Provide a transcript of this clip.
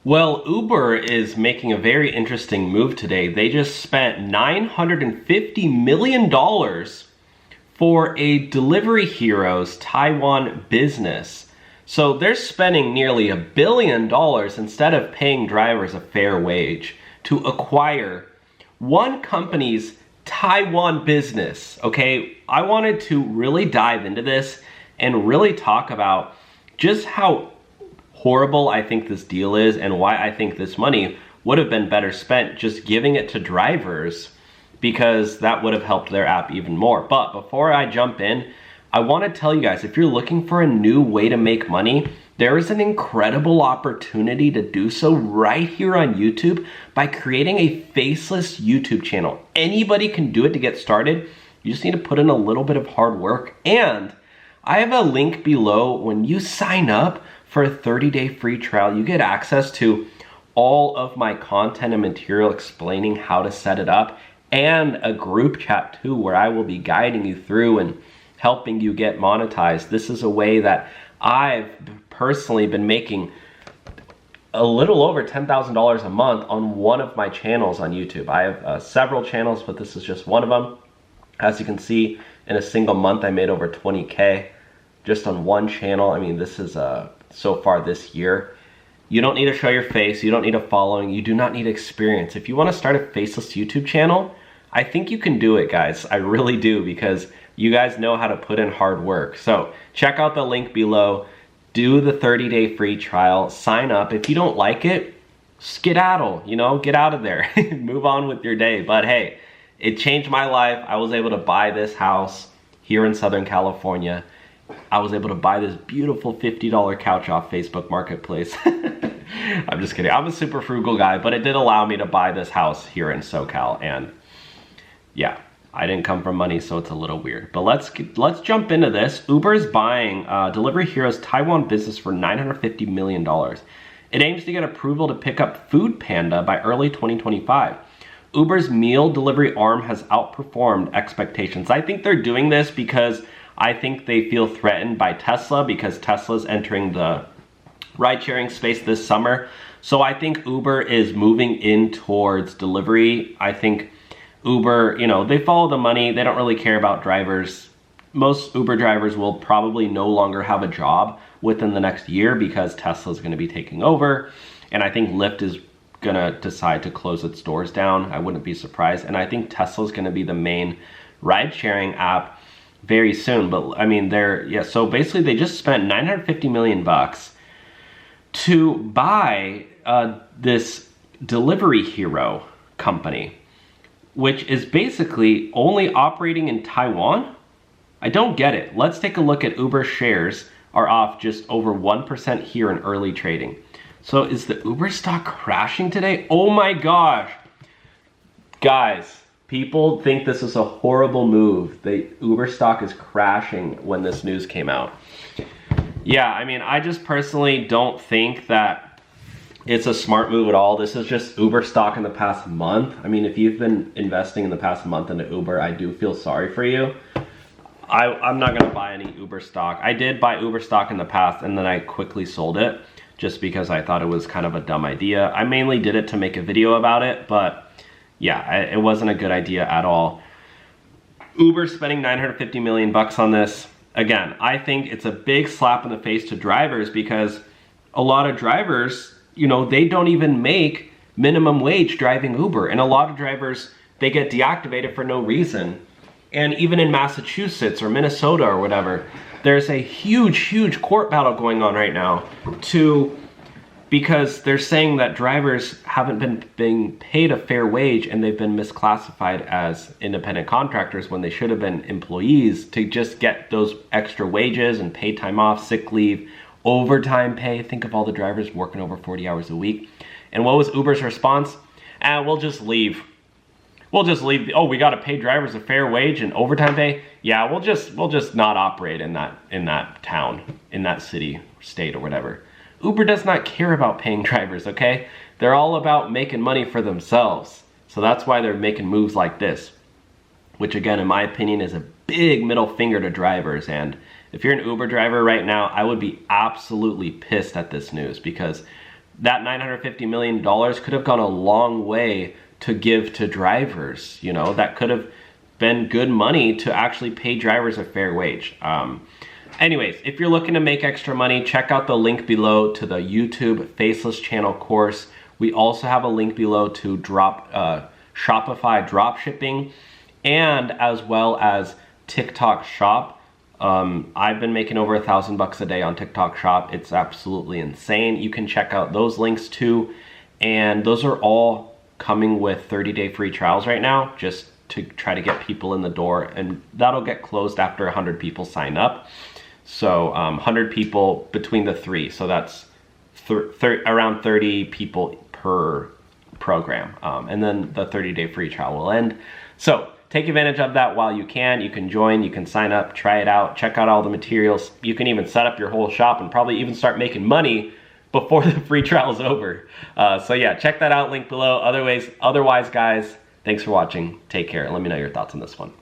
Well, Uber is making a very interesting move today. They just spent $950 million for a Delivery Hero's Taiwan business. So they're spending nearly $1 billion instead of paying drivers a fair wage to acquire one company's Taiwan business, okay? I wanted to really dive into this and really talk about just how horrible I think this deal is and why I think this money would have been better spent just giving it to drivers, because that would have helped their app even more. But before I jump in, I want to tell you guys, if you're looking for a new way to make money, there is an incredible opportunity to do so right here on YouTube by creating a faceless YouTube channel. Anybody can do it to get started. You just need to put in a little bit of hard work. And I have a link below. When you sign up for a 30-day free trial, you get access to all of my content and material explaining how to set it up, and a group chat too, where I will be guiding you through and helping you get monetized. This is a way that I've personally been making a little over $10,000 a month on one of my channels on YouTube. I have several channels, but this is just one of them. As you can see, in a single month, I made over 20K just on one channel. I mean, this is so far this year. You don't need to show your face. You don't need a following. You do not need experience. If you want to start a faceless YouTube channel, I think you can do it, guys. I really do, because you guys know how to put in hard work. So check out the link below. Do the 30-day free trial. Sign up. If you don't like it, skedaddle. You know, get out of there. Move on with your day. But hey, it changed my life. I was able to buy this house here in Southern California. I was able to buy this beautiful $50 couch off Facebook Marketplace. I'm just kidding. I'm a super frugal guy, but it did allow me to buy this house here in SoCal. And yeah, I didn't come from money, so it's a little weird. But let's jump into this. Uber is buying Delivery Hero's Taiwan business for $950 million. It aims to get approval to pick up Food Panda by early 2025. Uber's meal delivery arm has outperformed expectations. I think they're doing this because I think they feel threatened by Tesla, because Tesla's entering the ride-sharing space this summer. So I think Uber is moving in towards delivery. I think Uber, you know, they follow the money. They don't really care about drivers. Most Uber drivers will probably no longer have a job within the next year because Tesla's going to be taking over. And I think Lyft is going to decide to close its doors down. I wouldn't be surprised. And I think Tesla's going to be the main ride-sharing app very soon. But I mean, so basically they just spent $950 million to buy this Delivery Hero company, which is basically only operating in Taiwan. I don't get it. Let's take a look at Uber shares are off just over 1% here in early trading. So is the Uber stock crashing today? Oh my gosh. Guys, people think this is a horrible move. The Uber stock is crashing when this news came out. Yeah, I mean, I just personally don't think that it's a smart move at all. This is just Uber stock in the past month. I mean, if you've been investing in the past month into Uber, I do feel sorry for you. I'm not gonna buy any Uber stock. I did buy Uber stock in the past, and then I quickly sold it just because I thought it was kind of a dumb idea. I mainly did it to make a video about it, but yeah, it wasn't a good idea at all. Uber spending $950 million on this. Again, I think it's a big slap in the face to drivers, because a lot of drivers, you know, they don't even make minimum wage driving Uber. And a lot of drivers, they get deactivated for no reason. And even in Massachusetts or Minnesota or whatever, there's a huge court battle going on right now because they're saying that drivers haven't been being paid a fair wage, and they've been misclassified as independent contractors when they should have been employees, to just get those extra wages and paid time off, sick leave, overtime pay. Think of all the drivers working over 40 hours a week. And what was Uber's response? We'll just leave. We'll just leave. Oh, we got to pay drivers a fair wage and overtime pay? Yeah, we'll just not operate in that town, in that city, state, or whatever. Uber does not care about paying drivers, okay? They're all about making money for themselves. So that's why they're making moves like this, which again, in my opinion, is a big middle finger to drivers. And if you're an Uber driver right now, I would be absolutely pissed at this news, because that $950 million could have gone a long way to give to drivers. You know, that could have been good money to actually pay drivers a fair wage. Anyways, if you're looking to make extra money, check out the link below to the YouTube Faceless channel course. We also have a link below to Shopify dropshipping, and as well as TikTok Shop. I've been making over $1,000 a day on TikTok Shop. It's absolutely insane. You can check out those links too. And those are all coming with 30-day free trials right now, just to try to get people in the door. And that'll get closed after 100 people sign up. So 100 people between the three. So that's around 30 people per program. And then the 30-day free trial will end. So take advantage of that while you can. You can join, you can sign up, try it out, check out all the materials. You can even set up your whole shop and probably even start making money before the free trial is over. So yeah, check that out, link below. Otherwise, guys, thanks for watching. Take care. Let me know your thoughts on this one.